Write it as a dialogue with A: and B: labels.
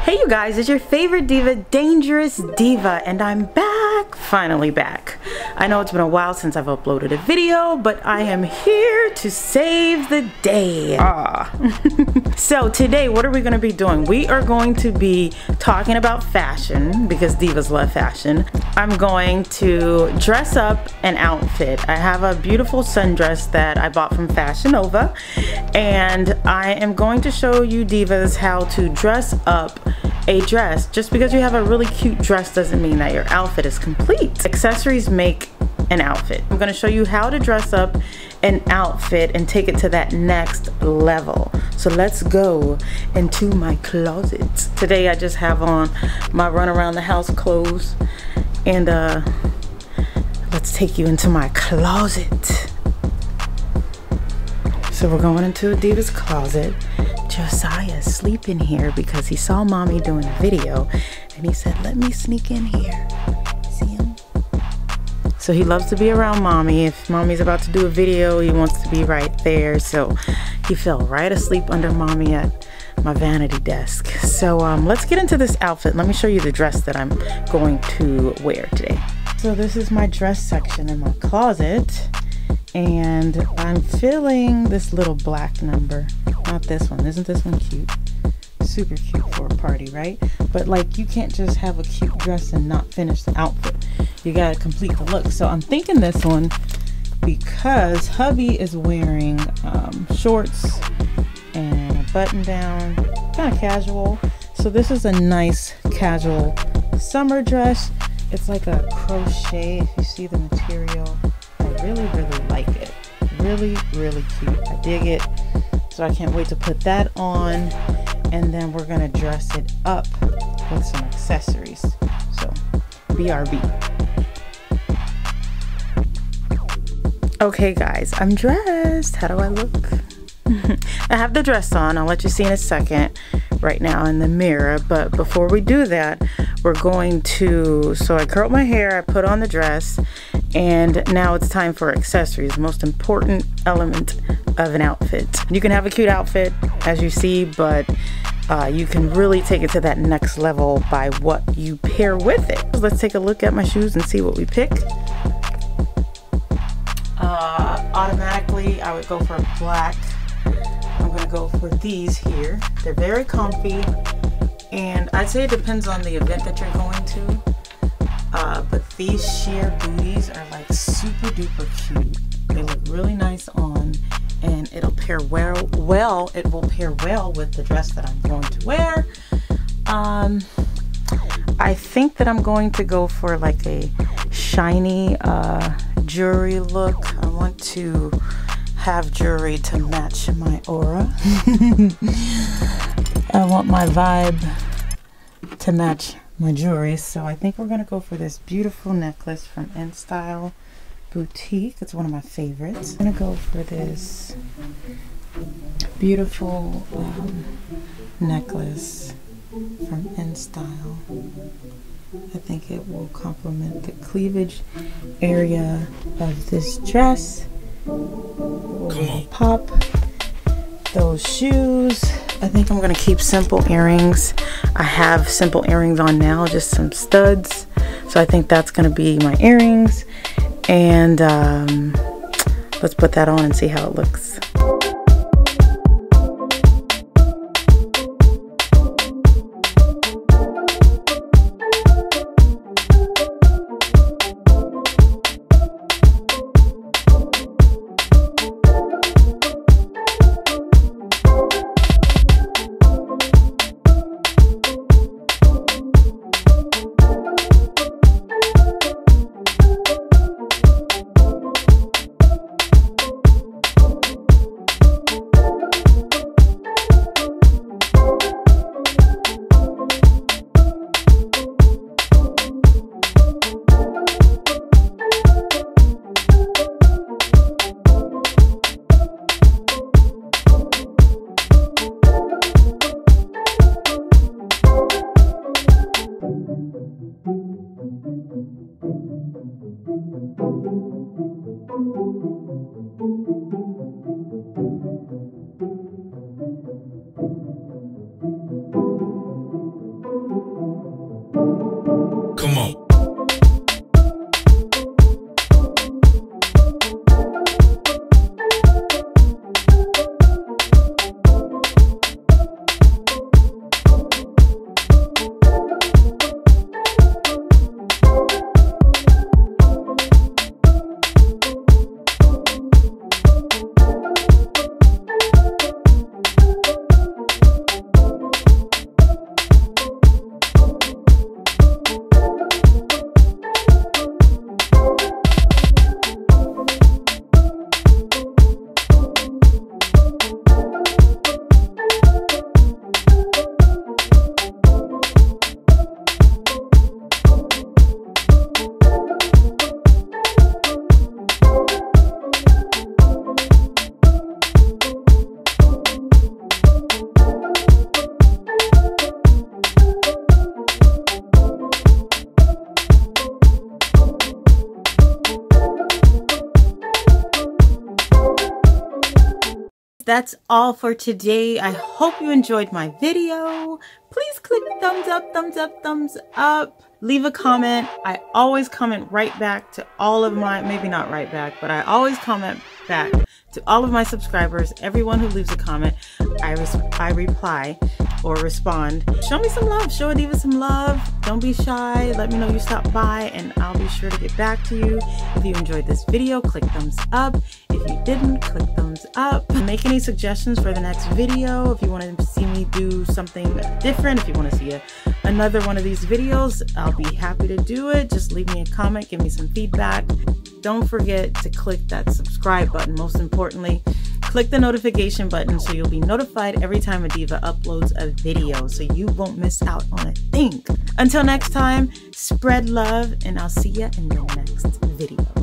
A: Hey you guys, it's your favorite diva, Dangerous Diva, and I'm back, finally back. I know it's been a while since I've uploaded a video, but I am here to save the day. So today, what are we gonna be doing? We are going to be talking about fashion, because divas love fashion. I'm going to dress up an outfit. I have a beautiful sundress that I bought from Fashionnova, and I am going to show you divas how to dress up a dress. Just because you have a really cute dress doesn't mean that your outfit is complete. Accessories make an outfit. I'm going to show you how to dress up an outfit and take it to that next level. So let's go into my closet. Today I just have on my run around the house clothes, and let's take you into my closet. So we're going into a diva's closet. Josiah's sleeping here because he saw mommy doing a video and he said, let me sneak in here. See him? So he loves to be around mommy. If mommy's about to do a video, he wants to be right there. So he fell right asleep under mommy at my vanity desk. So let's get into this outfit. Let me show you the dress that I'm going to wear today. So this is my dress section in my closet. And I'm feeling this little black number. Not this one. Isn't this one cute? Super cute for a party, right? But like, you can't just have a cute dress and not finish the outfit. You gotta complete the look. So I'm thinking this one because hubby is wearing shorts and a button down, kind of casual. So this is a nice casual summer dress. It's like a crochet, if you see the material. I really like it. Really cute. I dig it. So I can't wait to put that on, and then we're gonna dress it up with some accessories. So BRB. Okay guys, I'm dressed. How do I look? I have the dress on. I'll let you see in a second right now in the mirror, but before we do that, we're going to, so I curled my hair, I put on the dress, and now it's time for accessories, the most important element of an outfit. You can have a cute outfit, as you see, but you can really take it to that next level by what you pair with it. So let's take a look at my shoes and see what we pick. Automatically, I would go for black. I'm gonna go for these here. They're very comfy, and I'd say it depends on the event that you're going to. But these sheer booties are like super duper cute. They look really nice on, and it'll pair well. It will pair well with the dress that I'm going to wear. I think that I'm going to go for like a shiny jewelry look. I want to have jewelry to match my aura. I want my vibe to match my jewelry, so I think we're gonna go for this beautiful necklace from InStyle Boutique. It's one of my favorites. I'm gonna go for this beautiful necklace from InStyle. I think it will complement the cleavage area of this dress. We'll pop those shoes. I think I'm gonna keep simple earrings. I have simple earrings on now, just some studs. So I think that's gonna be my earrings. And let's put that on and see how it looks. that's all for today. I hope you enjoyed my video. Please click thumbs up, thumbs up, thumbs up. Leave a comment. I always comment right back to all of my, maybe not right back, but I always comment back to all of my subscribers. Everyone who leaves a comment, I reply or respond. Show me some love. Show a diva some love. Don't be shy. Let me know you stopped by and I'll be sure to get back to you. If you enjoyed this video, click thumbs up. If you didn't, click thumbs up. Make any suggestions for the next video. If you want to see me do something different, if you want to see another one of these videos, I'll be happy to do it. Just leave me a comment, give me some feedback. Don't forget to click that subscribe button. Most importantly, click the notification button so you'll be notified every time a diva uploads a video so you won't miss out on a thing. Until next time, spread love and I'll see you in the next video.